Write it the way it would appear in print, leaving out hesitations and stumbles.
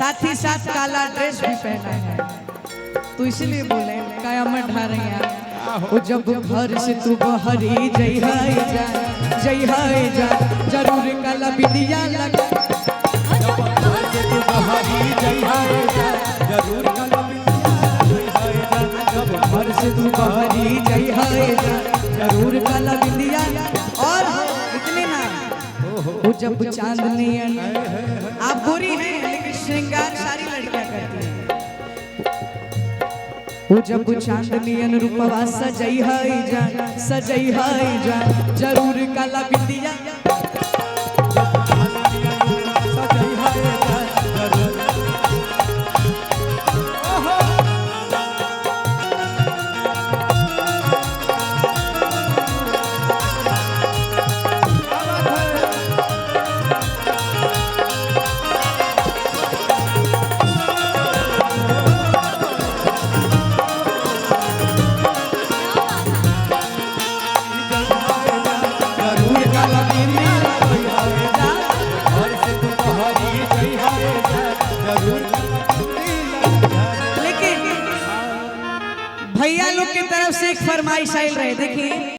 साथ ही साथ काला ड्रेस भी पहना है, तो इसलिए बोले काया मत ढा रही हैं। वो जब घर से तू बहरी जय जा जरूर काला बिंदिया लगा। जरूर घर से तू बहरी जय जा जरूर काला बिंदिया। और इतने ना वो जब चांदनी आप गोरी हैं लेकिन श्रृंगार सारी लड़कियां करती हैं। वो जब चांदनी रूपवा सजई जा जरूर काला बिंदिया। लेकिन भैया लोग की तरफ से एक फरमाइश आई रहे, देखिए।